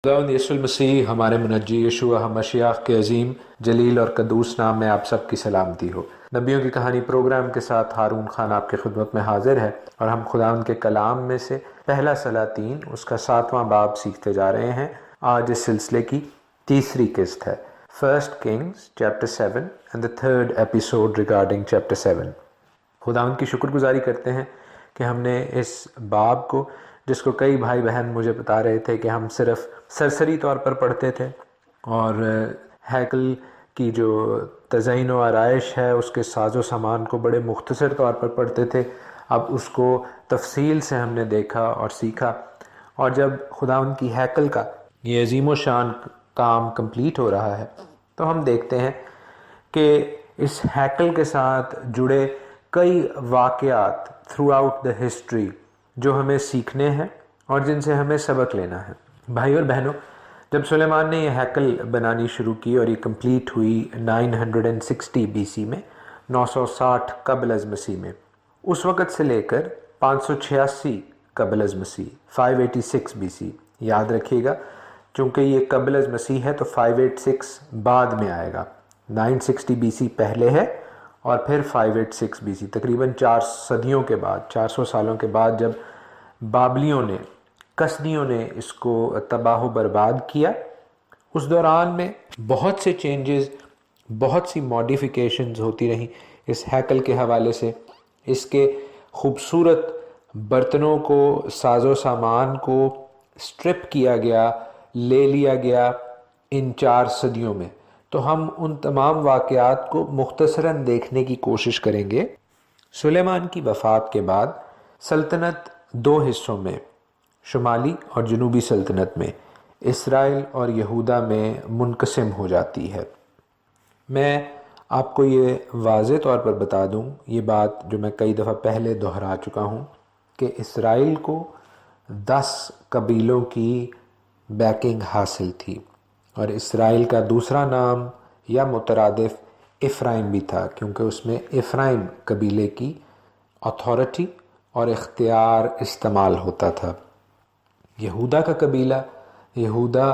خداوند یسوع المسیح ہمارے منجی یشوع مشیخ کے عظیم جلیل اور قدوس نام میں آپ سب کی سلامتی ہو۔ نبیوں کی کہانی پروگرام کے ساتھ ہارون خان آپ کی خدمت میں حاضر ہے، اور ہم خداوند کے کلام میں سے پہلا سلاطین اس کا 7واں باب سیکھتے جا رہے ہیں۔ آج اس سلسلے کی تیسری قسط ہے، first Kings chapter 7 and the third episode regarding chapter 7۔ خداوند کی شکر گزاری کرتے ہیں کہ ہم نے اس باب کو، جس کو کئی بھائی بہن مجھے بتا رہے تھے کہ ہم صرف سرسری طور پر پڑھتے تھے اور ہیکل کی جو تزئین و آرائش ہے اس کے ساز و سامان کو بڑے مختصر طور پر پڑھتے تھے، اب اس کو تفصیل سے ہم نے دیکھا اور سیکھا۔ اور جب خداوند کی ہیکل کا یہ عظیم و شان کام کمپلیٹ ہو رہا ہے تو ہم دیکھتے ہیں کہ اس ہیکل کے ساتھ جڑے کئی واقعات تھرو آؤٹ دا ہسٹری جو ہمیں سیکھنے ہیں اور جن سے ہمیں سبق لینا ہے۔ بھائی اور بہنوں، جب سلیمان نے یہ ہیکل بنانی شروع کی اور یہ کمپلیٹ ہوئی 960 بی سی میں، 960 قبل از مسیح میں، اس وقت سے لے کر 586 قبل از مسیح 586 بی سی، یاد رکھیے گا چونکہ یہ قبل از مسیح ہے تو 586 بعد میں آئے گا، 960 بی سی پہلے ہے اور پھر 586 بی سی، تقریباً 4 صدیوں کے بعد، 400 سالوں کے بعد جب بابلیوں نے، کسدیوں نے اس کو تباہ و برباد کیا، اس دوران میں بہت سے چینجز، بہت سی ماڈیفیکیشنز ہوتی رہیں اس ہیکل کے حوالے سے۔ اس کے خوبصورت برتنوں کو، ساز و سامان کو سٹرپ کیا گیا، لے لیا گیا ان 4 صدیوں میں۔ تو ہم ان تمام واقعات کو مختصراً دیکھنے کی کوشش کریں گے۔ سلیمان کی وفات کے بعد سلطنت 2 حصوں میں، شمالی اور جنوبی سلطنت میں، اسرائیل اور یہودا میں منقسم ہو جاتی ہے۔ میں آپ کو یہ واضح طور پر بتا دوں، یہ بات جو میں کئی دفعہ پہلے دہرا چکا ہوں، کہ اسرائیل کو 10 قبیلوں کی بیکنگ حاصل تھی، اور اسرائیل کا دوسرا نام یا مترادف افرائیم بھی تھا، کیونکہ اس میں افرائیم قبیلے کی اتھارٹی اور اختیار استعمال ہوتا تھا۔ یہودا کا قبیلہ یہودا،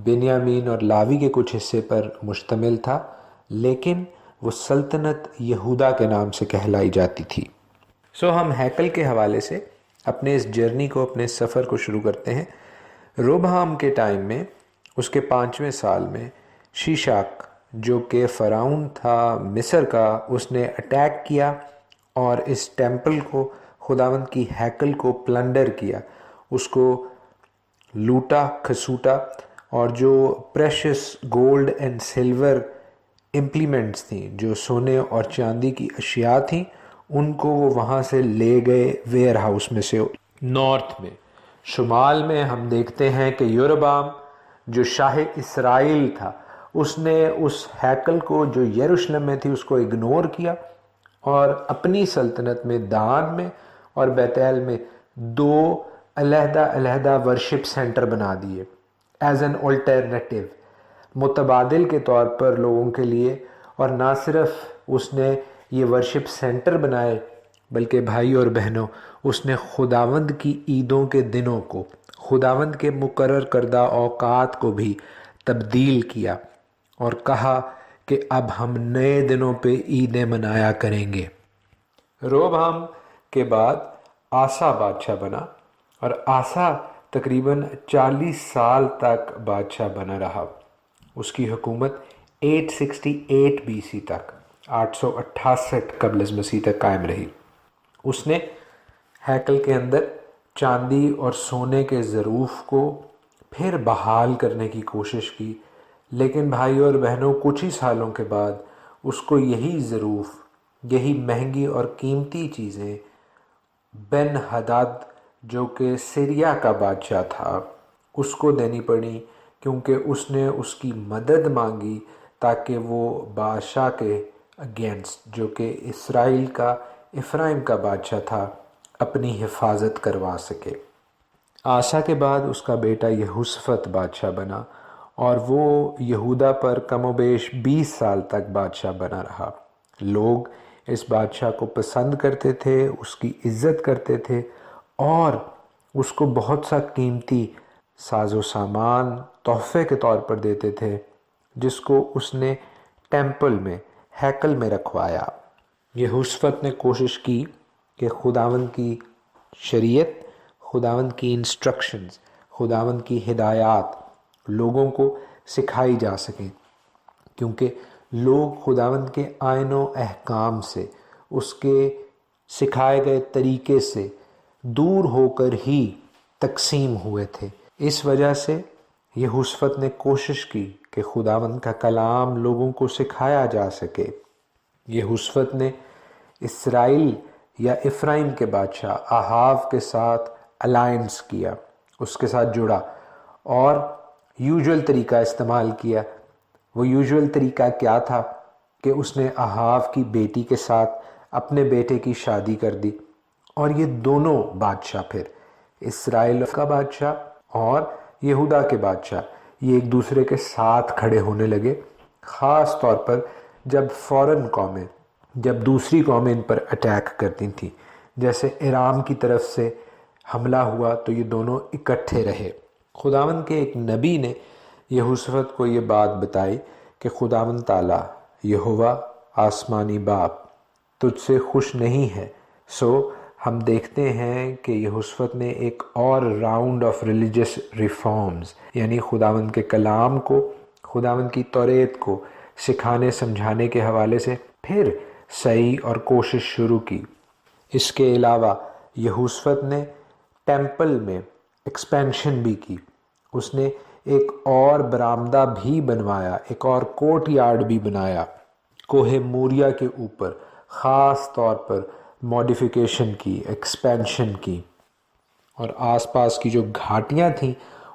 بنیامین اور لاوی کے کچھ حصے پر مشتمل تھا، لیکن وہ سلطنت یہودا کے نام سے کہلائی جاتی تھی۔ ہم ہیکل کے حوالے سے اپنے اس جرنی کو، اپنے اس سفر کو شروع کرتے ہیں۔ روبہام کے ٹائم میں، اس کے 5ویں سال میں، شیشاک جو کہ فرعون تھا مصر کا، اس نے اٹیک کیا اور اس ٹیمپل کو، خداوند کی ہیکل کو پلنڈر کیا، اس کو لوٹا کھسوٹا، اور جو precious gold and silver implements تھیں، جو سونے اور چاندی کی اشیاء تھیں، ان کو وہ وہاں سے لے گئے ویئر ہاؤس میں سے نارتھ میں۔ شمال میں ہم دیکھتے ہیں کہ یروبام جو شاہ اسرائیل تھا، اس نے اس ہیکل کو جو یروشلم میں تھی اس کو اگنور کیا، اور اپنی سلطنت میں دان میں اور بیت ایل میں 2 علیحدہ علیحدہ ورشپ سینٹر بنا دیے، ایز این الٹرنیٹیو، متبادل کے طور پر لوگوں کے لیے۔ اور نہ صرف اس نے یہ ورشپ سینٹر بنائے، بلکہ بھائی اور بہنوں، اس نے خداوند کی عیدوں کے دنوں کو، خداوند کے مقرر کردہ اوقات کو بھی تبدیل کیا، اور کہا کہ اب ہم نئے دنوں پہ عیدیں منایا کریں گے۔ روبہام کے بعد آسا بادشاہ بنا، اور آسا تقریباً 40 سال تک بادشاہ بنا رہا۔ اس کی حکومت 868 بی سی تک، 868 قبل از مسیح تک قائم رہی۔ اس نے ہیکل کے اندر چاندی اور سونے کے ظروف کو پھر بحال کرنے کی کوشش کی، لیکن بھائی اور بہنوں، کچھ ہی سالوں کے بعد اس کو یہی ظروف، یہی مہنگی اور قیمتی چیزیں بن ہداد جو کہ سیریا کا بادشاہ تھا، اس کو دینی پڑی، کیونکہ اس نے اس کی مدد مانگی تاکہ وہ بادشاہ کے اگینسٹ، جو کہ اسرائیل کا، افرائیم کا بادشاہ تھا، اپنی حفاظت کروا سکے۔ آسا کے بعد اس کا بیٹا یہوشافط بادشاہ بنا، اور وہ یہودا پر کم و بیش 20 سال تک بادشاہ بنا رہا۔ لوگ اس بادشاہ کو پسند کرتے تھے، اس کی عزت کرتے تھے، اور اس کو بہت سا قیمتی ساز و سامان تحفے کے طور پر دیتے تھے، جس کو اس نے ٹیمپل میں، ہیکل میں رکھوایا۔ یہوشفت نے کوشش کی کہ خداوند کی شریعت، خداوند کی انسٹرکشنز، خداوند کی ہدایات لوگوں کو سکھائی جا سکیں، کیونکہ لوگ خداوند کے آئین و احکام سے، اس کے سکھائے گئے طریقے سے دور ہو کر ہی تقسیم ہوئے تھے۔ اس وجہ سے یہوشفت نے کوشش کی کہ خداوند کا کلام لوگوں کو سکھایا جا سکے۔ یہوشفت نے اسرائیل یا افرائیم کے بادشاہ آہاو کے ساتھ الائنس کیا، اس کے ساتھ جڑا اور یوزول طریقہ استعمال کیا۔ وہ یوزول طریقہ کیا تھا کہ اس نے آہاو کی بیٹی کے ساتھ اپنے بیٹے کی شادی کر دی، اور یہ دونوں بادشاہ، پھر اسرائیل کا بادشاہ اور یہودا کے بادشاہ، یہ ایک دوسرے کے ساتھ کھڑے ہونے لگے، خاص طور پر جب فورن قومیں، جب دوسری قومیں ان پر اٹیک کرتی تھیں، جیسے ایرام کی طرف سے حملہ ہوا تو یہ دونوں اکٹھے رہے۔ خداوند کے ایک نبی نے یہوشفت کو یہ بات بتائی کہ خداوند تعالیٰ یہوہ آسمانی باپ تجھ سے خوش نہیں ہے۔ سو ہم دیکھتے ہیں کہ یہوشفت نے ایک اور راؤنڈ آف ریلیجس ریفارمز، یعنی خداوند کے کلام کو، خداوند کی توریت کو سکھانے سمجھانے کے حوالے سے پھر صحیح اور کوشش شروع کی۔ اس کے علاوہ یہوشفت نے ٹیمپل میں ایکسپینشن بھی کی، اس نے ایک اور برآمدہ بھی بنوایا، ایک اور کورٹ یارڈ بھی بنایا کوہ موریا کے اوپر، خاص طور پر ماڈیفیکیشن کی، ایکسپینشن کی، اور آس پاس کی جو گھاٹیاں تھیں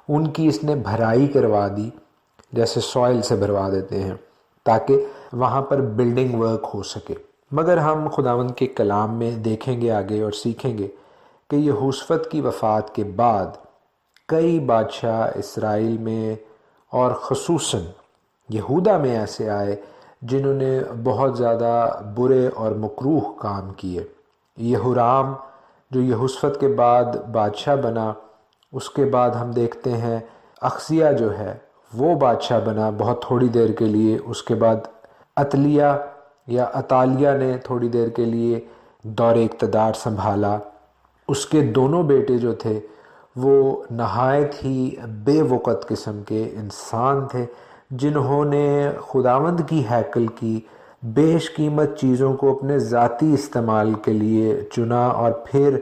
ان کی اس نے بھرائی کروا دی، جیسے سوائل سے بھروا دیتے ہیں، تاکہ وہاں پر بلڈنگ ورک ہو سکے۔ مگر ہم خداوند کے کلام میں دیکھیں گے آگے اور سیکھیں گے کہ یہوشفت کی وفات کے بعد کئی بادشاہ اسرائیل میں اور خصوصاً یہودا میں ایسے آئے جنہوں نے بہت زیادہ برے اور مکروہ کام کیے۔ یہورام جو یہوشفت کے بعد بادشاہ بنا، اس کے بعد ہم دیکھتے ہیں اخزیہ جو ہے وہ بادشاہ بنا بہت تھوڑی دیر کے لیے، اس کے بعد عتلیہ یا عطالیہ نے تھوڑی دیر کے لیے دور اقتدار سنبھالا۔ اس کے دونوں بیٹے جو تھے وہ نہایت ہی بے وقت قسم کے انسان تھے، جنہوں نے خداوند کی ہیکل کی بیش قیمت چیزوں کو اپنے ذاتی استعمال کے لیے چنا اور پھر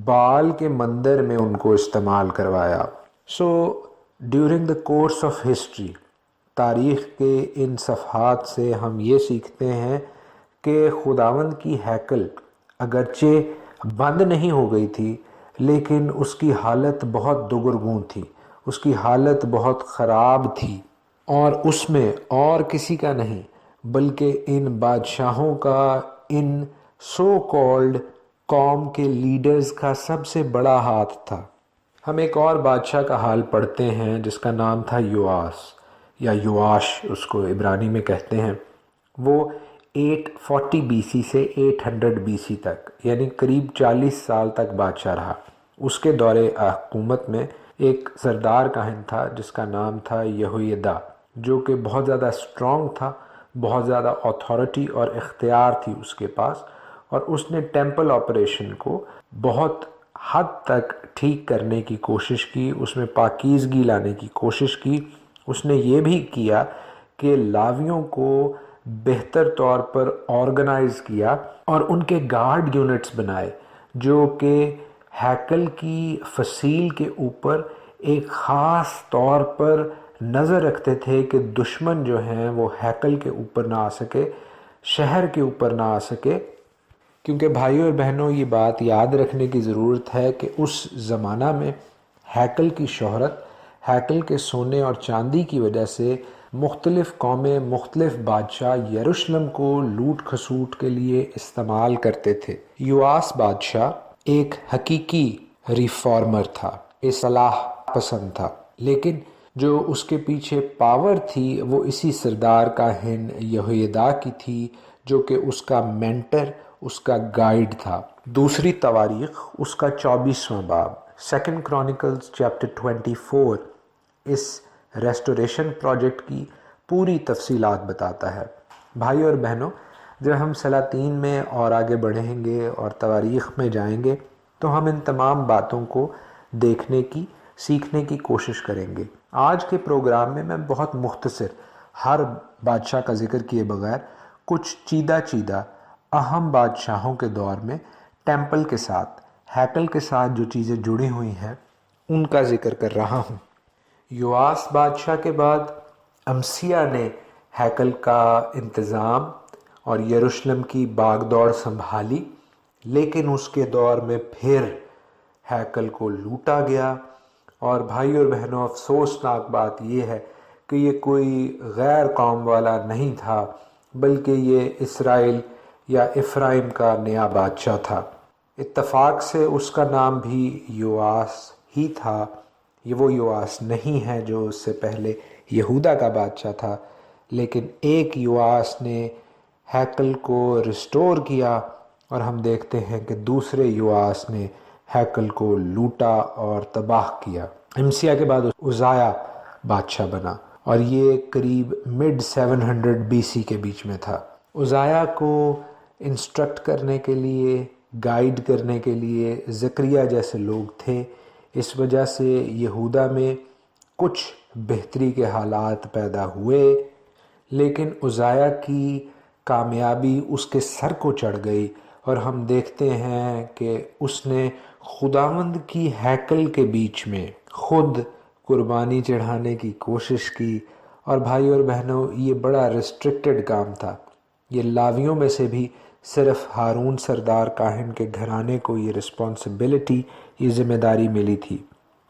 بال کے مندر میں ان کو استعمال کروایا۔ So during the course of history, تاریخ کے ان صفحات سے ہم یہ سیکھتے ہیں کہ خداوند کی ہیکل اگرچہ بند نہیں ہو گئی تھی، لیکن اس کی حالت بہت دگرگوں تھی، اس کی حالت بہت خراب تھی، اور اس میں اور کسی کا نہیں بلکہ ان بادشاہوں کا، ان سو کالڈ قوم کے لیڈرز کا سب سے بڑا ہاتھ تھا۔ ہم ایک اور بادشاہ کا حال پڑھتے ہیں جس کا نام تھا یواس یا یواش، اس کو عبرانی میں کہتے ہیں۔ وہ 840 بی سی سے 800 بی سی تک، یعنی قریب 40 سال تک بادشاہ رہا۔ اس کے دور حکومت میں ایک سردار کاہن تھا جس کا نام تھا یہویدا، جو کہ بہت زیادہ اسٹرانگ تھا، بہت زیادہ اتھارٹی اور اختیار تھی اس کے پاس، اور اس نے ٹیمپل آپریشن کو بہت حد تک ٹھیک کرنے کی کوشش کی، اس میں پاکیزگی لانے کی کوشش کی۔ اس نے یہ بھی کیا کہ لاویوں کو بہتر طور پر آرگنائز کیا اور ان کے گارڈ یونٹس بنائے جو کہ ہیکل کی فصیل کے اوپر ایک خاص طور پر نظر رکھتے تھے کہ دشمن جو ہیں وہ ہیکل کے اوپر نہ آ سکے، شہر کے اوپر نہ آ سکے، کیونکہ بھائیوں اور بہنوں یہ بات یاد رکھنے کی ضرورت ہے کہ اس زمانہ میں ہیکل کی شہرت، ہیکل کے سونے اور چاندی کی وجہ سے مختلف قومیں، مختلف بادشاہ یروشلم کو لوٹ کھسوٹ کے لیے استعمال کرتے تھے۔ یواس بادشاہ ایک حقیقی ریفارمر تھا، اصلاح پسند تھا، لیکن جو اس کے پیچھے پاور تھی وہ اسی سردار کاہن یہویدا کی تھی، جو کہ اس کا مینٹر، اس کا گائیڈ تھا۔ دوسری تواریخ اس کا 24واں باب 2 Chronicles chapter 24 اس ریسٹوریشن پروجیکٹ کی پوری تفصیلات بتاتا ہے۔ بھائی اور بہنوں، جب ہم سلاطین میں اور آگے بڑھیں گے اور تواریخ میں جائیں گے تو ہم ان تمام باتوں کو دیکھنے کی، سیکھنے کی کوشش کریں گے۔ آج کے پروگرام میں بہت مختصر ہر بادشاہ کا ذکر کیے بغیر کچھ چیدہ اہم بادشاہوں کے دور میں ٹیمپل کے ساتھ، ہیکل کے ساتھ جو چیزیں جڑی ہوئی ہیں ان کا ذکر کر رہا ہوں۔ یواس بادشاہ کے بعد امسیہ نے ہیکل کا انتظام اور یروشلم کی باغ دوڑ سنبھالی، لیکن اس کے دور میں پھر ہیکل کو لوٹا گیا۔ اور بھائی اور بہنوں، افسوسناک بات یہ ہے کہ یہ کوئی غیر قوم والا نہیں تھا، بلکہ یہ اسرائیل یا افرائیم کا نیا بادشاہ تھا۔ اتفاق سے اس کا نام بھی یواس ہی تھا۔ یہ وہ یواس نہیں ہے جو اس سے پہلے یہودا کا بادشاہ تھا، لیکن ایک یواس نے ہیکل کو ریسٹور کیا اور ہم دیکھتے ہیں کہ دوسرے یواس نے ہیکل کو لوٹا اور تباہ کیا۔ امسیہ کے بعد عزایہ بادشاہ بنا اور یہ قریب mid 700 BC کے بیچ میں تھا۔ عزایہ کو انسٹرکٹ کرنے کے لیے، گائیڈ کرنے کے لیے زکریا جیسے لوگ تھے۔ اس وجہ سے یہودا میں کچھ بہتری کے حالات پیدا ہوئے، لیکن عزایہ کی کامیابی اس کے سر کو چڑھ گئی اور ہم دیکھتے ہیں کہ اس نے خداوند کی ہیکل کے بیچ میں خود قربانی چڑھانے کی کوشش کی۔ اور بھائی اور بہنوں، یہ بڑا ریسٹرکٹڈ کام تھا۔ یہ لاویوں میں سے بھی صرف ہارون سردار کاہن کے گھرانے کو یہ رسپانسبلٹی، یہ ذمہ داری ملی تھی۔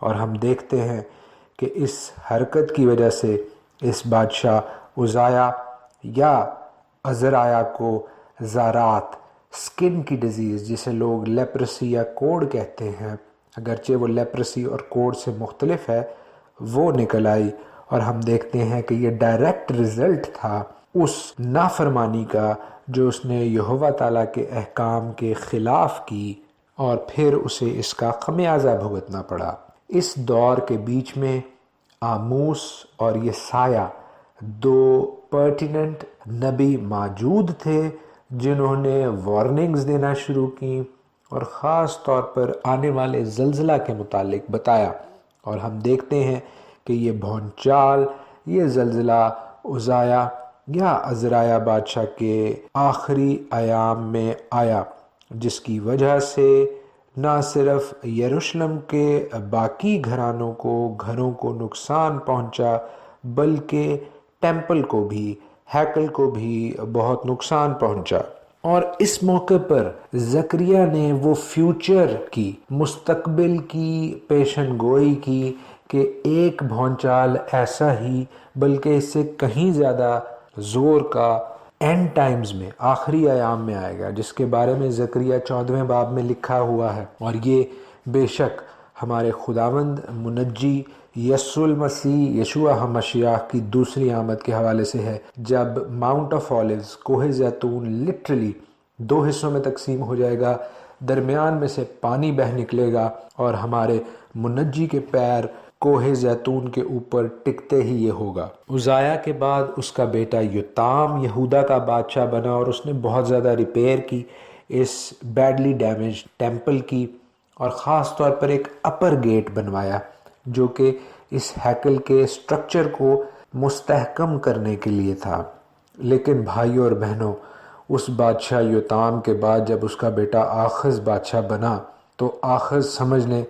اور ہم دیکھتے ہیں کہ اس حرکت کی وجہ سے اس بادشاہ عزایہ یا عزرایہ کو زارات، سکن کی ڈیزیز جسے لوگ لیپرسی یا کوڑ کہتے ہیں، اگرچہ وہ لیپرسی اور کوڑ سے مختلف ہے، وہ نکل آئی۔ اور ہم دیکھتے ہیں کہ یہ ڈائریکٹ رزلٹ تھا اس نافرمانی کا جو اس نے یہوہ تعالیٰ کے احکام کے خلاف کی، اور پھر اسے اس کا خمیازہ بھگتنا پڑا۔ اس دور کے بیچ میں آموس اور یسایہ دو پرٹیننٹ نبی موجود تھے جنہوں نے وارننگز دینا شروع کی اور خاص طور پر آنے والے زلزلہ کے متعلق بتایا۔ اور ہم دیکھتے ہیں کہ یہ بھونچال، یہ زلزلہ عزایہ یا عزرایہ بادشاہ کے آخری ایام میں آیا، جس کی وجہ سے نہ صرف یروشلم کے باقی گھروں کو نقصان پہنچا، بلکہ ٹیمپل کو بھی، ہیکل کو بھی بہت نقصان پہنچا۔ اور اس موقع پر زکریا نے وہ فیوچر کی، مستقبل کی پیشن گوئی کی کہ ایک بھونچال ایسا ہی بلکہ اس سے کہیں زیادہ زور کا اینڈ ٹائمز میں، آخری ایام میں آئے گا، جس کے بارے میں زکریا 14ویں باب میں لکھا ہوا ہے۔ اور یہ بے شک ہمارے خداوند منجی یسوع المسیح، یشوع مسیح کی دوسری آمد کے حوالے سے ہے، جب ماؤنٹ آف اولیوز، کوہ زیتون لٹرلی 2 حصوں میں تقسیم ہو جائے گا، درمیان میں سے پانی بہہ نکلے گا اور ہمارے منجی کے پیر کوہ زیتون کے اوپر ٹکتے ہی یہ ہوگا۔ عزایہ کے بعد اس کا بیٹا یوتام یہودا کا بادشاہ بنا اور اس نے بہت زیادہ ریپیئر کی اس بیڈلی ڈیمیج ٹیمپل کی، اور خاص طور پر ایک اپر گیٹ بنوایا جو کہ اس ہیکل کے سٹرکچر کو مستحکم کرنے کے لیے تھا۔ لیکن بھائیوں اور بہنوں، اس بادشاہ یوتام کے بعد جب اس کا بیٹا آخز بادشاہ بنا تو آخز سمجھ لیں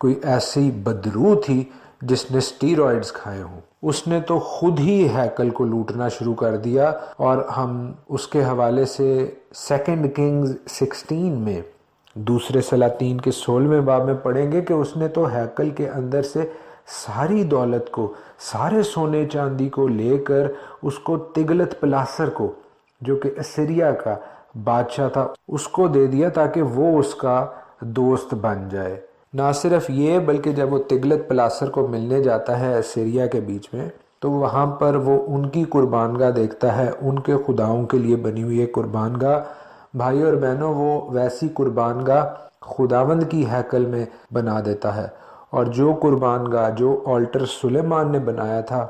کوئی ایسی بدروح تھی جس نے سٹیرائڈز کھائے ہوں۔ اس نے تو خود ہی ہیکل کو لوٹنا شروع کر دیا، اور ہم اس کے حوالے سے 2 کنگز 16 میں، دوسرے سلاطین کے 16ویں باب میں پڑھیں گے کہ اس نے تو ہیکل کے اندر سے ساری دولت کو، سارے سونے چاندی کو لے کر اس کو تگلت پلاسر کو، جو کہ اسیریا کا بادشاہ تھا، اس کو دے دیا تاکہ وہ اس کا دوست بن جائے۔ نہ صرف یہ، بلکہ جب وہ تگلت پلاسر کو ملنے جاتا ہے اسیریا کے بیچ میں، تو وہاں پر وہ ان کی قربان گاہ دیکھتا ہے، ان کے خداؤں کے لیے بنی ہوئی قربان گاہ۔ بھائی اور بہنوں، وہ ویسی قربان گاہ خداوند کی ہیکل میں بنا دیتا ہے، اور جو قربان گاہ، جو آلٹر سلیمان نے بنایا تھا،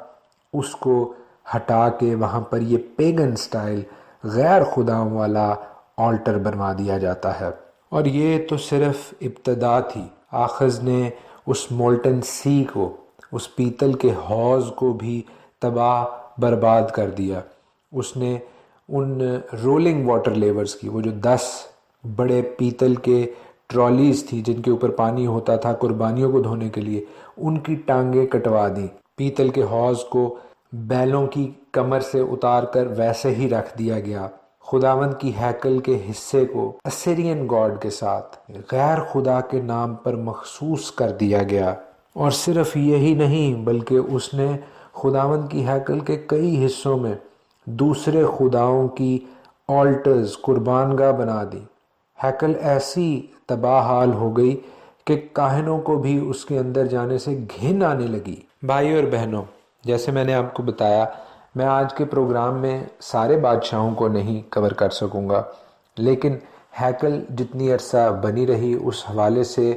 اس کو ہٹا کے وہاں پر یہ پیگن سٹائل غیر خداؤں والا آلٹر بنوا دیا جاتا ہے۔ اور یہ تو صرف ابتدا تھی۔ آخذ نے اس مولٹن سی کو، اس پیتل کے حوض کو بھی تباہ برباد کر دیا۔ اس نے ان رولنگ واٹر لیورز کی، وہ جو 10 بڑے پیتل کے ٹرالیز تھی جن کے اوپر پانی ہوتا تھا قربانیوں کو دھونے کے لیے، ان کی ٹانگیں کٹوا دیں۔ پیتل کے حوض کو بیلوں کی کمر سے اتار کر ویسے ہی رکھ دیا گیا۔ خداوند کی ہیکل کے حصے کو اسیرین گاڈ کے ساتھ غیر خدا کے نام پر مخصوص کر دیا گیا۔ اور صرف یہی نہیں، بلکہ اس نے خداوند کی ہیکل کے کئی حصوں میں دوسرے خداؤں کی آلٹرز، قربان گاہ بنا دی۔ ہیکل ایسی تباہ حال ہو گئی کہ کاہنوں کو بھی اس کے اندر جانے سے گھن آنے لگی۔ بھائیو اور بہنوں، جیسے میں نے آپ کو بتایا، میں آج کے پروگرام میں سارے بادشاہوں کو نہیں کور کر سکوں گا، لیکن ہیکل جتنی عرصہ بنی رہی اس حوالے سے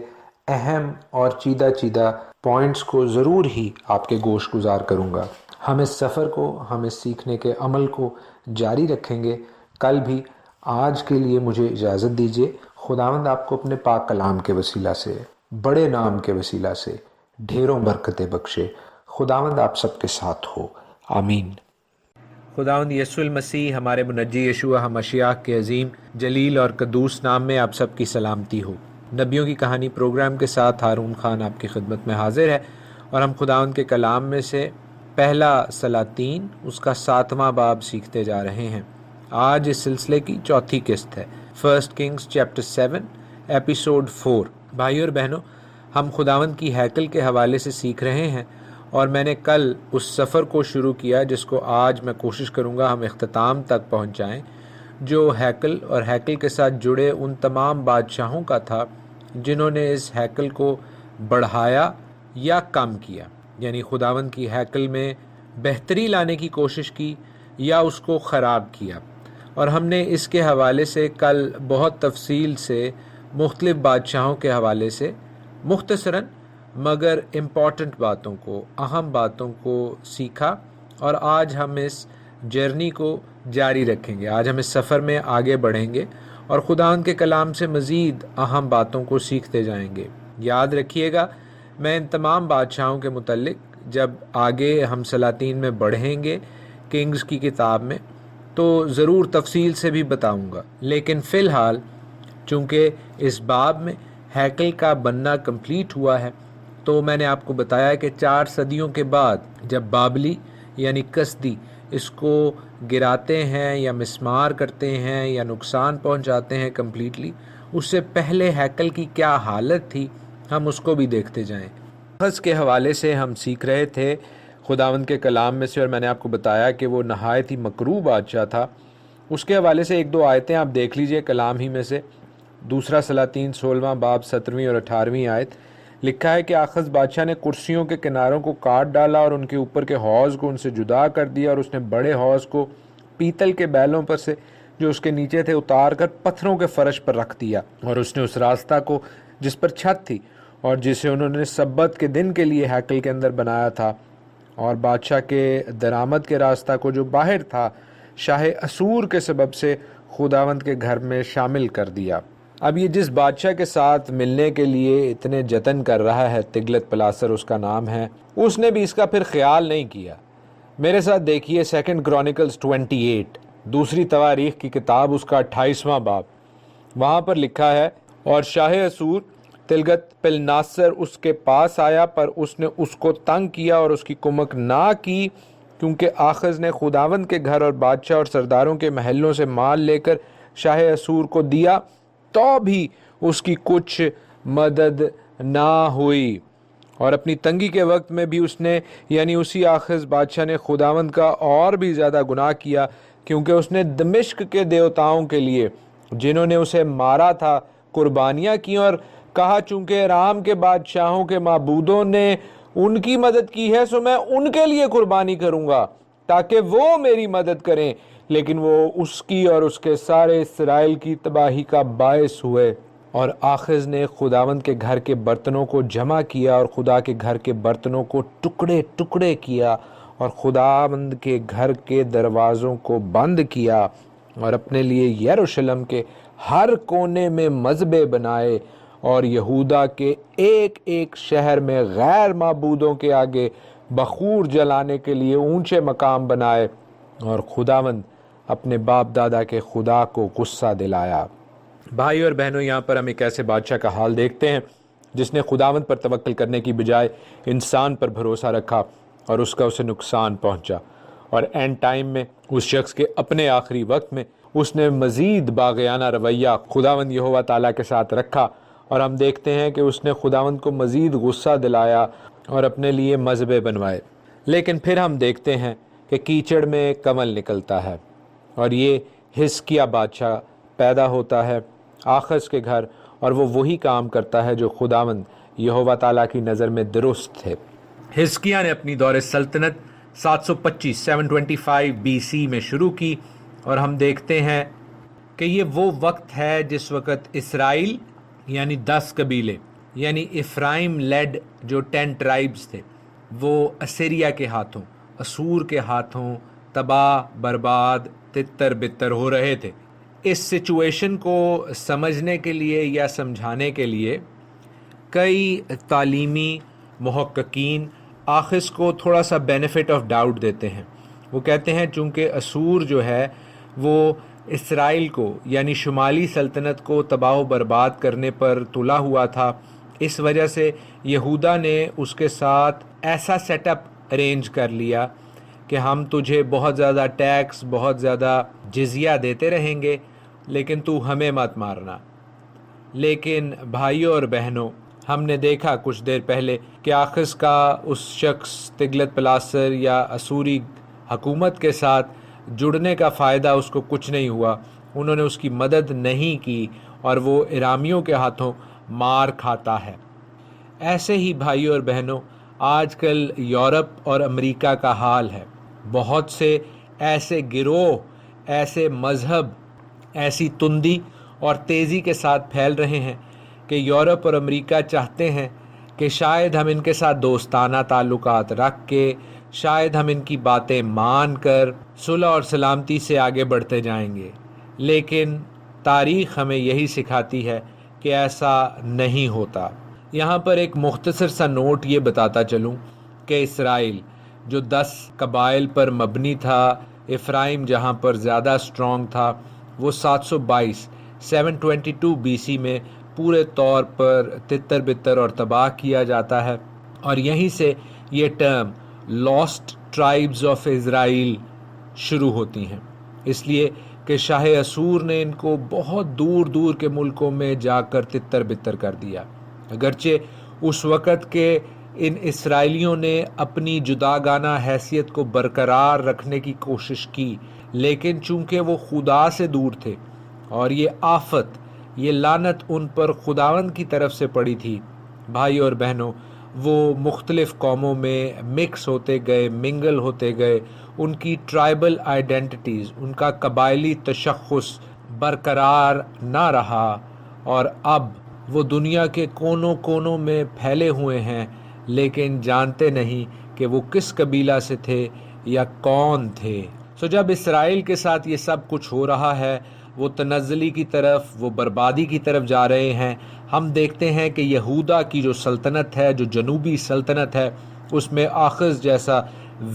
اہم اور چیدہ پوائنٹس کو ضرور ہی آپ کے گوش گزار کروں گا۔ ہم اس سفر کو، ہم اس سیکھنے کے عمل کو جاری رکھیں گے کل بھی۔ آج کے لیے مجھے اجازت دیجیے۔ خداوند آپ کو اپنے پاک کلام کے وسیلہ سے، بڑے نام کے وسیلہ سے ڈھیروں برکتیں بخشے۔ خداوند آپ سب کے ساتھ ہو، آمین۔ خداوند یسوع المسیح، ہمارے منجی یشوع مشیاہ کے عظیم، جلیل اور قدوس نام میں آپ سب کی سلامتی ہو۔ نبیوں کی کہانی پروگرام کے ساتھ ہارون خان آپ کی خدمت میں حاضر ہے، اور ہم خداوند کے کلام میں سے پہلا سلاطین، اس کا 7واں باب سیکھتے جا رہے ہیں۔ آج اس سلسلے کی چوتھی قسط ہے، 1 کنگز چیپٹر 7 ایپیسوڈ 4۔ بھائیو اور بہنوں، ہم خداوند کی ہیکل کے حوالے سے سیکھ رہے ہیں، اور میں نے کل اس سفر کو شروع کیا جس کو آج میں کوشش کروں گا ہم اختتام تک پہنچ جائیں، جو ہیکل اور ہیکل کے ساتھ جڑے ان تمام بادشاہوں کا تھا جنہوں نے اس ہیکل کو بڑھایا یا کم کیا، یعنی خداوند کی ہیکل میں بہتری لانے کی کوشش کی یا اس کو خراب کیا۔ اور ہم نے اس کے حوالے سے کل بہت تفصیل سے مختلف بادشاہوں کے حوالے سے مختصراً مگر امپورٹنٹ باتوں کو، اہم باتوں کو سیکھا، اور آج ہم اس جرنی کو جاری رکھیں گے۔ آج ہم اس سفر میں آگے بڑھیں گے اور خداوند کے کلام سے مزید اہم باتوں کو سیکھتے جائیں گے۔ یاد رکھیے گا، میں ان تمام بادشاہوں کے متعلق جب آگے ہم سلاطین میں بڑھیں گے کنگز کی کتاب میں تو ضرور تفصیل سے بھی بتاؤں گا، لیکن فی الحال چونکہ اس باب میں ہیکل کا بننا کمپلیٹ ہوا ہے، تو میں نے آپ کو بتایا کہ 4 صدیوں کے بعد جب بابلی یعنی کسدی اس کو گراتے ہیں یا مسمار کرتے ہیں یا نقصان پہنچاتے ہیں کمپلیٹلی، اس سے پہلے ہیکل کی کیا حالت تھی، ہم اس کو بھی دیکھتے جائیں۔ آخذ کے حوالے سے ہم سیکھ رہے تھے خداوند کے کلام میں سے، اور میں نے آپ کو بتایا کہ وہ نہایت ہی مکروہ بادشاہ تھا۔ اس کے حوالے سے 1-2 آیتیں آپ دیکھ لیجئے کلام ہی میں سے۔ دوسرا سلاطین 16واں باب 17ویں اور 18ویں آیت لکھا ہے کہ آخذ بادشاہ نے کرسیوں کے کناروں کو کاٹ ڈالا اور ان کے اوپر کے حوض کو ان سے جدا کر دیا، اور اس نے بڑے حوض کو پیتل کے بیلوں پر سے جو اس کے نیچے تھے اتار کر پتھروں کے فرش پر رکھ دیا، اور اس نے اس راستہ کو جس پر چھت تھی اور جسے انہوں نے سبت کے دن کے لیے ہیکل کے اندر بنایا تھا، اور بادشاہ کے درآمد کے راستہ کو جو باہر تھا، شاہ اسور کے سبب سے خداوند کے گھر میں شامل کر دیا۔ اب یہ جس بادشاہ کے ساتھ ملنے کے لیے اتنے جتن کر رہا ہے، تگلت پلاسر اس کا نام ہے، اس نے بھی اس کا پھر خیال نہیں کیا۔ میرے ساتھ دیکھیے 2 کرونیکلز 28، دوسری تواریخ کی کتاب، اس کا 28واں باب۔ وہاں پر لکھا ہے، اور شاہ اسور تلگت پلناسر اس کے پاس آیا، پر اس نے اس کو تنگ کیا اور اس کی کمک نہ کی، کیونکہ آخذ نے خداوند کے گھر اور بادشاہ اور سرداروں کے محلوں سے مال لے کر شاہ اسور کو دیا، تو بھی اس کی کچھ مدد نہ ہوئی۔ اور اپنی تنگی کے وقت میں بھی اس نے، یعنی اسی آخذ بادشاہ نے خداوند کا اور بھی زیادہ گناہ کیا، کیونکہ اس نے دمشق کے دیوتاؤں کے لیے جنہوں نے اسے مارا تھا قربانیاں کی، اور کہا چونکہ ارام کے بادشاہوں کے معبودوں نے ان کی مدد کی ہے سو میں ان کے لیے قربانی کروں گا تاکہ وہ میری مدد کریں، لیکن وہ اس کی اور اس کے سارے اسرائیل کی تباہی کا باعث ہوئے۔ اور آخذ نے خداوند کے گھر کے برتنوں کو جمع کیا اور خدا کے گھر کے برتنوں کو ٹکڑے ٹکڑے کیا اور خداوند کے گھر کے دروازوں کو بند کیا اور اپنے لیے یروشلم کے ہر کونے میں مذبے بنائے اور یہودا کے ایک ایک شہر میں غیر معبودوں کے آگے بخور جلانے کے لیے اونچے مقام بنائے اور خداوند اپنے باپ دادا کے خدا کو غصہ دلایا۔ بھائی اور بہنوں، یہاں پر ہم ایک ایسے بادشاہ کا حال دیکھتے ہیں جس نے خداوند پر توکل کرنے کی بجائے انسان پر بھروسہ رکھا اور اس کا اسے نقصان پہنچا، اور اینڈ ٹائم میں اس شخص کے اپنے آخری وقت میں اس نے مزید باغیانہ رویہ خداوند یہوہ تعالیٰ کے ساتھ رکھا، اور ہم دیکھتے ہیں کہ اس نے خداوند کو مزید غصہ دلایا اور اپنے لیے مذبے بنوائے۔ لیکن پھر ہم دیکھتے ہیں کہ کیچڑ میں کمل نکلتا ہے، اور یہ حزقیہ بادشاہ پیدا ہوتا ہے آخذ کے گھر، اور وہ وہی کام کرتا ہے جو خداوند یہوہ تعالیٰ کی نظر میں درست تھے۔ حزقیہ نے اپنی دور سلطنت 725 BC میں شروع کی، اور ہم دیکھتے ہیں کہ یہ وہ وقت ہے جس وقت اسرائیل یعنی 10 قبیلے یعنی افرائیم لیڈ جو 10 ٹرائبز تھے وہ اسیریا کے ہاتھوں، اسور کے ہاتھوں تباہ برباد تتر بتر ہو رہے تھے۔ اس سچویشن کو سمجھنے کے لیے یا سمجھانے کے لیے کئی تعلیمی محققین آخذ کو تھوڑا سا بینیفٹ آف ڈاؤٹ دیتے ہیں۔ وہ کہتے ہیں چونکہ اسور جو ہے وہ اسرائیل کو یعنی شمالی سلطنت کو تباہ و برباد کرنے پر تلا ہوا تھا، اس وجہ سے یہودا نے اس کے ساتھ ایسا سیٹ اپ ارینج کر لیا کہ ہم تجھے بہت زیادہ ٹیکس، بہت زیادہ جزیہ دیتے رہیں گے، لیکن تو ہمیں مت مارنا۔ لیکن بھائیوں اور بہنوں، ہم نے دیکھا کچھ دیر پہلے کہ آخذ کا اس شخص تگلت پلاسر یا اسوری حکومت کے ساتھ جڑنے کا فائدہ اس کو کچھ نہیں ہوا، انہوں نے اس کی مدد نہیں کی اور وہ ایرامیوں کے ہاتھوں مار کھاتا ہے۔ ایسے ہی بھائیوں اور بہنوں آج کل یورپ اور امریکہ کا حال ہے۔ بہت سے ایسے گروہ، ایسے مذہب ایسی تندی اور تیزی کے ساتھ پھیل رہے ہیں کہ یورپ اور امریکہ چاہتے ہیں کہ شاید ہم ان کے ساتھ دوستانہ تعلقات رکھ کے، شاید ہم ان کی باتیں مان کر صلح اور سلامتی سے آگے بڑھتے جائیں گے، لیکن تاریخ ہمیں یہی سکھاتی ہے کہ ایسا نہیں ہوتا۔ یہاں پر ایک مختصر سا نوٹ یہ بتاتا چلوں کہ اسرائیل جو 10 قبائل پر مبنی تھا، افرائیم جہاں پر زیادہ سٹرونگ تھا، وہ 722 BC میں پورے طور پر تتر بتر اور تباہ کیا جاتا ہے، اور یہیں سے یہ term last tribes of Israel شروع ہوتی ہیں، اس لیے کہ شاہ اسور نے ان کو بہت دور دور کے ملکوں میں جا کر تتر بتر کر دیا۔ اگرچہ اس وقت کے ان اسرائیلیوں نے اپنی جداگانہ حیثیت کو برقرار رکھنے کی کوشش کی، لیکن چونکہ وہ خدا سے دور تھے اور یہ آفت، یہ لعنت ان پر خداوند کی طرف سے پڑی تھی، بھائی اور بہنوں، وہ مختلف قوموں میں مکس ہوتے گئے، منگل ہوتے گئے، ان کی ٹرائبل آئیڈینٹیز، ان کا قبائلی تشخص برقرار نہ رہا، اور اب وہ دنیا کے کونوں کونوں میں پھیلے ہوئے ہیں، لیکن جانتے نہیں کہ وہ کس قبیلہ سے تھے یا کون تھے۔ جب اسرائیل کے ساتھ یہ سب کچھ ہو رہا ہے، وہ تنزلی کی طرف، وہ بربادی کی طرف جا رہے ہیں، ہم دیکھتے ہیں کہ یہودا کی جو سلطنت ہے، جو جنوبی سلطنت ہے، اس میں آخذ جیسا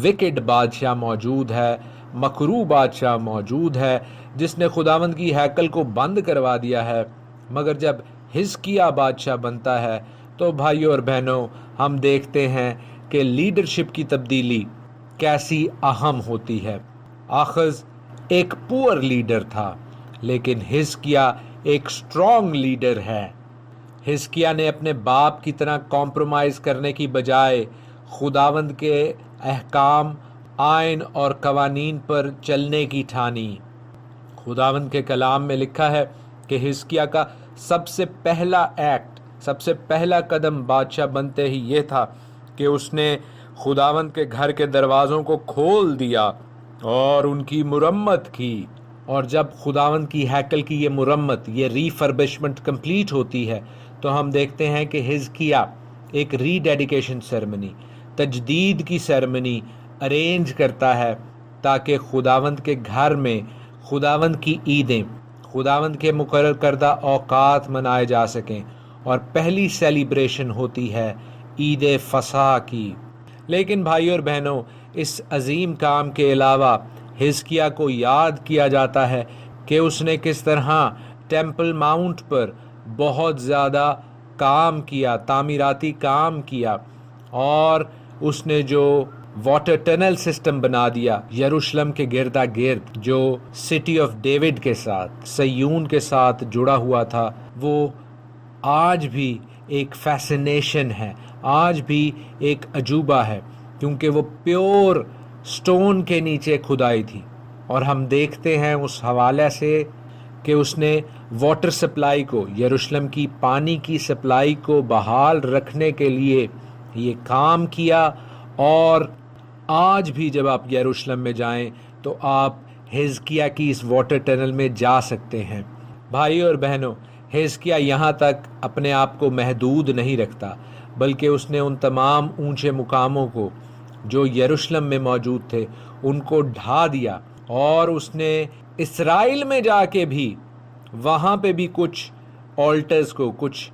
وکڈ بادشاہ موجود ہے، مکروہ بادشاہ موجود ہے، جس نے خداوند کی ہیکل کو بند کروا دیا ہے۔ مگر جب حزقیہ بادشاہ بنتا ہے تو بھائیوں اور بہنوں ہم دیکھتے ہیں کہ لیڈرشپ کی تبدیلی کیسی اہم ہوتی ہے۔ آخذ ایک پور لیڈر تھا، لیکن حزقیہ ایک سٹرونگ لیڈر ہے۔ حزقیہ نے اپنے باپ کی طرح کمپرومائز کرنے کی بجائے خداوند کے احکام، آئین اور قوانین پر چلنے کی ٹھانی۔ خداوند کے کلام میں لکھا ہے کہ حزقیہ کا سب سے پہلا ایکٹ، سب سے پہلا قدم بادشاہ بنتے ہی یہ تھا کہ اس نے خداوند کے گھر کے دروازوں کو کھول دیا اور ان کی مرمت کی، اور جب خداوند کی ہیکل کی یہ مرمت، یہ ریفربشمنٹ کمپلیٹ ہوتی ہے تو ہم دیکھتے ہیں کہ حزقیہ ایک ری ڈیڈیکیشن سیرمنی، تجدید کی سیرمنی ارینج کرتا ہے تاکہ خداوند کے گھر میں خداوند کی عیدیں، خداوند کے مقرر کردہ اوقات منائے جا سکیں، اور پہلی سیلیبریشن ہوتی ہے عید فصح کی۔ لیکن بھائی اور بہنوں، اس عظیم کام کے علاوہ حزقیہ کو یاد کیا جاتا ہے کہ اس نے کس طرح ٹیمپل ماؤنٹ پر بہت زیادہ کام کیا، تعمیراتی کام کیا، اور اس نے جو واٹر ٹنل سسٹم بنا دیا یروشلم کے گردا گرد، جو سٹی آف ڈیوڈ کے ساتھ، سیون کے ساتھ جڑا ہوا تھا، وہ آج بھی ایک فیسنیشن ہے، آج بھی ایک عجوبہ ہے، کیونکہ وہ پیور سٹون کے نیچے کھدائی تھی۔ اور ہم دیکھتے ہیں اس حوالے سے کہ اس نے واٹر سپلائی کو، یروشلم کی پانی کی سپلائی کو بحال رکھنے کے لیے یہ کام کیا، اور آج بھی جب آپ یروشلم میں جائیں تو آپ حزقیہ کی اس واٹر ٹنل میں جا سکتے ہیں۔ بھائی اور بہنوں، حزقیہ یہاں تک اپنے آپ کو محدود نہیں رکھتا، بلکہ اس نے ان تمام اونچے مقاموں کو جو یروشلم میں موجود تھے ان کو ڈھا دیا، اور اس نے اسرائیل میں جا کے بھی وہاں پہ بھی کچھ آلٹرز کو، کچھ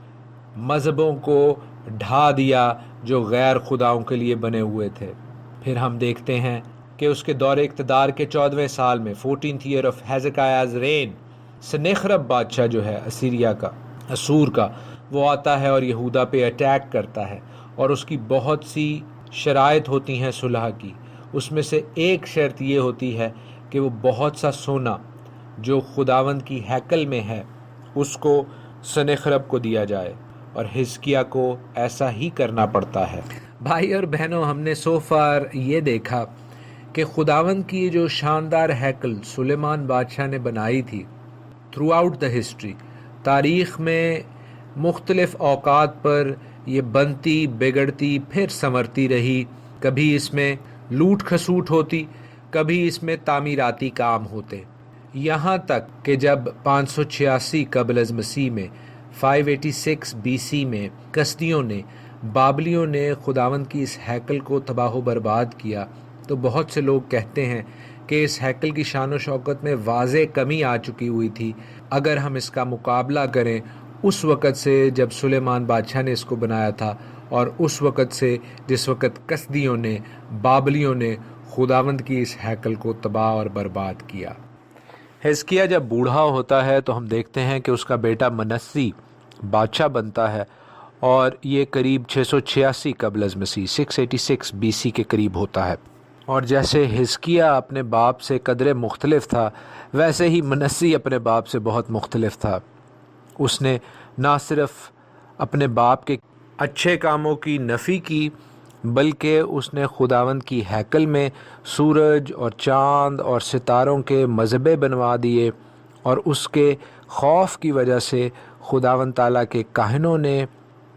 مذہبوں کو ڈھا دیا جو غیر خداؤں کے لیے بنے ہوئے تھے۔ پھر ہم دیکھتے ہیں کہ اس کے دور اقتدار کے 14ویں سال میں 14th year of Hezekiah's reign، سنیخرب بادشاہ جو ہے اسیریا کا، اسور کا، وہ آتا ہے اور یہودا پہ اٹیک کرتا ہے، اور اس کی بہت سی شرائط ہوتی ہیں صلح کی۔ اس میں سے ایک شرط یہ ہوتی ہے کہ وہ بہت سا سونا جو خداوند کی ہیکل میں ہے اس کو سنیخرب کو دیا جائے، اور حزقیہ کو ایسا ہی کرنا پڑتا ہے۔ بھائی اور بہنوں، ہم نے سو فار یہ دیکھا کہ خداوند کی جو شاندار ہیکل سلیمان بادشاہ نے بنائی تھی، تھرو آؤٹ دا ہسٹری، تاریخ میں مختلف اوقات پر یہ بنتی، بگڑتی، پھر سنورتی رہی۔ کبھی اس میں لوٹ کھسوٹ ہوتی، کبھی اس میں تعمیراتی کام ہوتے، یہاں تک کہ جب 586 قبل از مسیح میں 586 BC میں کسدیوں نے، بابلیوں نے خداوند کی اس ہیکل کو تباہ و برباد کیا، تو بہت سے لوگ کہتے ہیں کہ اس ہیکل کی شان و شوکت میں واضح کمی آ چکی ہوئی تھی اگر ہم اس کا مقابلہ کریں اس وقت سے جب سلیمان بادشاہ نے اس کو بنایا تھا، اور اس وقت سے جس وقت کسدیوں نے، بابلیوں نے خداوند کی اس ہیکل کو تباہ اور برباد کیا۔ حزقیہ جب بوڑھا ہوتا ہے تو ہم دیکھتے ہیں کہ اس کا بیٹا منسی بادشاہ بنتا ہے، اور یہ قریب 686 قبل از مسیح 686 BC کے قریب ہوتا ہے۔ اور جیسے حزقیہ اپنے باپ سے قدرے مختلف تھا، ویسے ہی منسی اپنے باپ سے بہت مختلف تھا۔ اس نے نہ صرف اپنے باپ کے اچھے کاموں کی نفی کی، بلکہ اس نے خداوند کی ہیکل میں سورج اور چاند اور ستاروں کے مذبے بنوا دیے، اور اس کے خوف کی وجہ سے خداوند تعالیٰ کے کاہنوں نے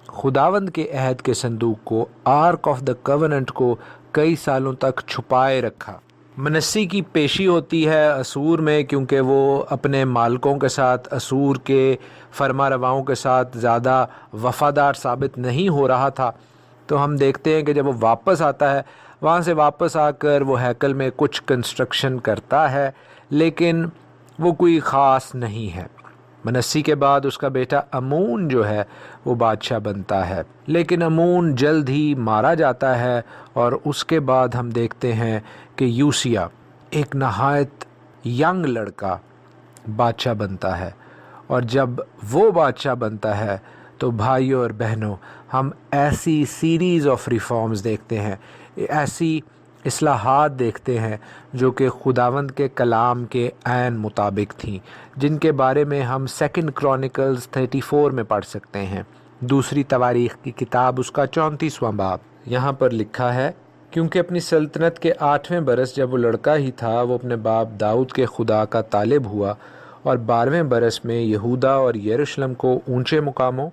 خداوند کے عہد کے صندوق کو، آرک آف دا کوننٹ کو، کئی سالوں تک چھپائے رکھا۔ منسی کی پیشی ہوتی ہے اسور میں، کیونکہ وہ اپنے مالکوں کے ساتھ، اسور کے فرما رواؤں کے ساتھ زیادہ وفادار ثابت نہیں ہو رہا تھا، تو ہم دیکھتے ہیں کہ جب وہ واپس آتا ہے، وہاں سے واپس آ کر وہ ہیکل میں کچھ کنسٹرکشن کرتا ہے، لیکن وہ کوئی خاص نہیں ہے۔ منسی کے بعد اس کا بیٹا امون جو ہے وہ بادشاہ بنتا ہے، لیکن امون جلد ہی مارا جاتا ہے، اور اس کے بعد ہم دیکھتے ہیں کہ یوسیہ ایک نہایت ینگ لڑکا بادشاہ بنتا ہے، اور جب وہ بادشاہ بنتا ہے تو بھائیوں اور بہنوں، ہم ایسی سیریز آف ریفارمز دیکھتے ہیں، ایسی اصلاحات دیکھتے ہیں جو کہ خداوند کے کلام کے عین مطابق تھیں، جن کے بارے میں ہم 2 کرونیکلز 34 میں پڑھ سکتے ہیں، دوسری تواریخ کی کتاب اس کا 34واں باب۔ یہاں پر لکھا ہے، کیونکہ اپنی سلطنت کے 8ویں برس جب وہ لڑکا ہی تھا، وہ اپنے باپ داؤد کے خدا کا طالب ہوا، اور 12ویں برس میں یہودا اور یروشلم کو اونچے مقاموں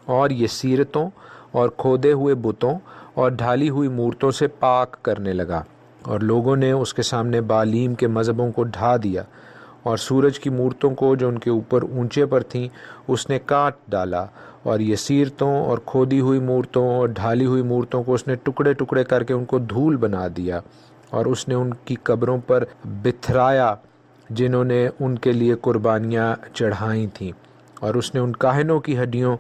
اور یسیرتوں اور کھودے ہوئے بتوں اور ڈھالی ہوئی مورتوں سے پاک کرنے لگا، اور لوگوں نے اس کے سامنے بالیم کے مذہبوں کو ڈھا دیا، اور سورج کی مورتوں کو جو ان کے اوپر اونچے پر تھیں اس نے کاٹ ڈالا، اور یسیرتوں اور کھودی ہوئی مورتوں اور ڈھالی ہوئی مورتوں کو اس نے ٹکڑے ٹکڑے کر کے ان کو دھول بنا دیا، اور اس نے ان کی قبروں پر بتھرایا جنہوں نے ان کے لیے قربانیاں چڑھائی تھیں، اور اس نے ان کاہنوں کی ہڈیوں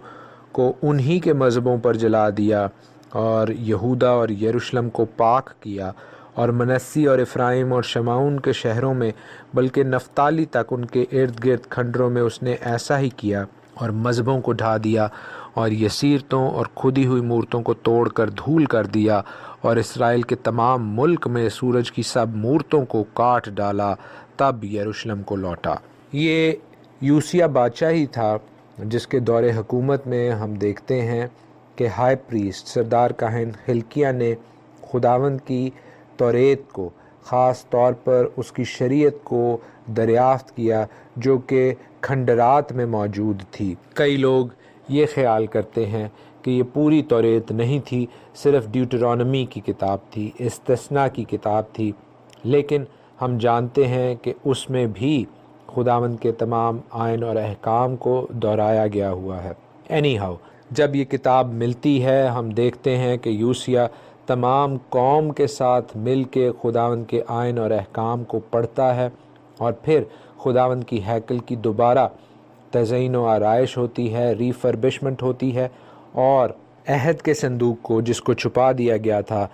کو انہی کے مذہبوں پر جلا دیا، اور یہودا اور یروشلم کو پاک کیا، اور منسی اور افرائیم اور شمعون کے شہروں میں بلکہ نفتالی تک ان کے ارد گرد کھنڈروں میں اس نے ایسا ہی کیا، اور مذہبوں کو ڈھا دیا، اور یسیرتوں اور کھدی ہوئی مورتوں کو توڑ کر دھول کر دیا، اور اسرائیل کے تمام ملک میں سورج کی سب مورتوں کو کاٹ ڈالا، تب یروشلم کو لوٹا۔ یہ یوسیہ بادشاہ ہی تھا جس کے دور حکومت میں ہم دیکھتے ہیں کہ ہائی پریسٹ سردار کاہن حلقیہ نے خداوند کی توریت کو، خاص طور پر اس کی شریعت کو دریافت کیا جو کہ کھنڈرات میں موجود تھی۔ کئی لوگ یہ خیال کرتے ہیں کہ یہ پوری توریت نہیں تھی، صرف ڈیوٹرانومی کی کتاب تھی، استثناء کی کتاب تھی، لیکن ہم جانتے ہیں کہ اس میں بھی خداوند کے تمام آئین اور احکام کو دہرایا گیا ہوا ہے۔ اینی ہاؤ، جب یہ کتاب ملتی ہے ہم دیکھتے ہیں کہ یوسیہ تمام قوم کے ساتھ مل کے خداوند کے آئین اور احکام کو پڑھتا ہے، اور پھر خداوند کی ہیکل کی دوبارہ تزئین و آرائش ہوتی ہے، ریفربشمنٹ ہوتی ہے، اور عہد کے صندوق کو جس کو چھپا دیا گیا تھا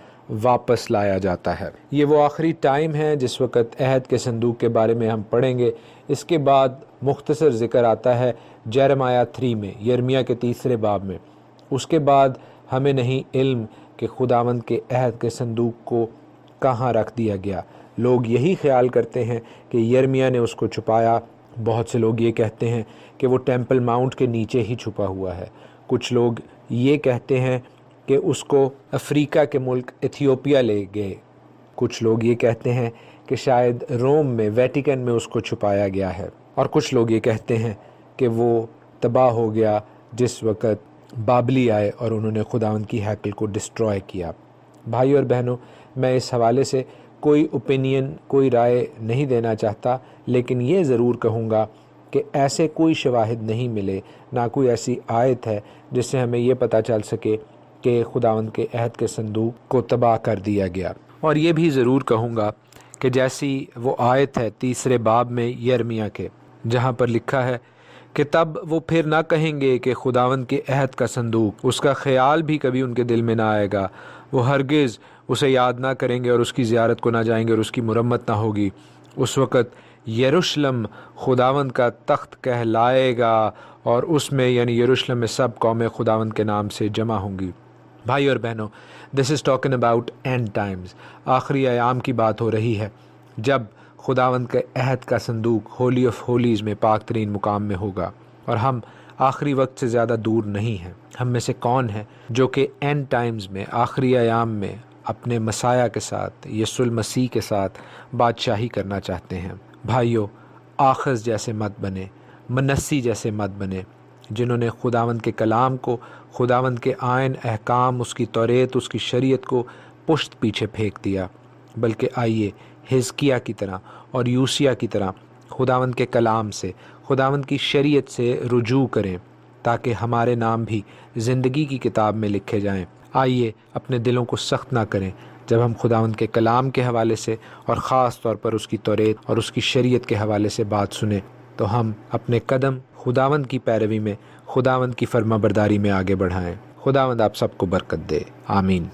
واپس لایا جاتا ہے۔ یہ وہ آخری ٹائم ہے جس وقت عہد کے صندوق کے بارے میں ہم پڑھیں گے۔ اس کے بعد مختصر ذکر آتا ہے جیرمیہ 3 میں، یرمیہ کے 3 باب میں۔ اس کے بعد ہمیں نہیں علم کہ خداوند کے عہد کے صندوق کو کہاں رکھ دیا گیا۔ لوگ یہی خیال کرتے ہیں کہ یرمیہ نے اس کو چھپایا، بہت سے لوگ یہ کہتے ہیں کہ وہ ٹیمپل ماؤنٹ کے نیچے ہی چھپا ہوا ہے، کچھ لوگ یہ کہتے ہیں کہ اس کو افریقہ کے ملک ایتھیوپیا لے گئے، کچھ لوگ یہ کہتے ہیں کہ شاید روم میں ویٹیکن میں اس کو چھپایا گیا ہے، اور کچھ لوگ یہ کہتے ہیں کہ وہ تباہ ہو گیا جس وقت بابلی آئے اور انہوں نے خداوند کی ہیکل کو ڈسٹروائے کیا۔ بھائی اور بہنوں، میں اس حوالے سے کوئی اوپینین، کوئی رائے نہیں دینا چاہتا، لیکن یہ ضرور کہوں گا کہ ایسے کوئی شواہد نہیں ملے، نہ کوئی ایسی آیت ہے جس سے ہمیں یہ پتہ چل سکے کہ خداوند کے عہد کے صندوق کو تباہ کر دیا گیا۔ اور یہ بھی ضرور کہوں گا کہ جیسی وہ آیت ہے 3 باب میں یرمیہ کے، جہاں پر لکھا ہے کہ تب وہ پھر نہ کہیں گے کہ خداوند کے عہد کا صندوق، اس کا خیال بھی کبھی ان کے دل میں نہ آئے گا، وہ ہرگز اسے یاد نہ کریں گے اور اس کی زیارت کو نہ جائیں گے اور اس کی مرمت نہ ہوگی۔ اس وقت یروشلم خداوند کا تخت کہلائے گا، اور اس میں یعنی یروشلم میں سب قومیں خداوند کے نام سے جمع ہوں گی۔ بھائی اور بہنوں، this is talking about end times, آخری ایام کی بات ہو رہی ہے، جب خداوند کے عہد کا صندوق ہولی آف ہولیز میں پاک ترین مقام میں ہوگا، اور ہم آخری وقت سے زیادہ دور نہیں ہیں۔ ہم میں سے کون ہے جو کہ اینڈ ٹائمز میں، آخری ایام میں اپنے مسیح کے ساتھ، یسوع المسیح کے ساتھ بادشاہی کرنا چاہتے ہیں؟ بھائیو، آخذ جیسے مت بنے، منسی جیسے مت بنے، جنہوں نے خداوند کے کلام کو، خداوند کے آئین احکام، اس کی توریت، اس کی شریعت کو پشت پیچھے پھینک دیا، بلکہ آئیے حزقیہ کی طرح اور یوسیہ کی طرح خداوند کے کلام سے، خداوند کی شریعت سے رجوع کریں، تاکہ ہمارے نام بھی زندگی کی کتاب میں لکھے جائیں۔ آئیے اپنے دلوں کو سخت نہ کریں جب ہم خداوند کے کلام کے حوالے سے، اور خاص طور پر اس کی توریت اور اس کی شریعت کے حوالے سے بات سنیں، تو ہم اپنے قدم خداوند کی پیروی میں، خداوند کی فرما برداری میں آگے بڑھائیں۔ خداوند آپ سب کو برکت دے، آمین۔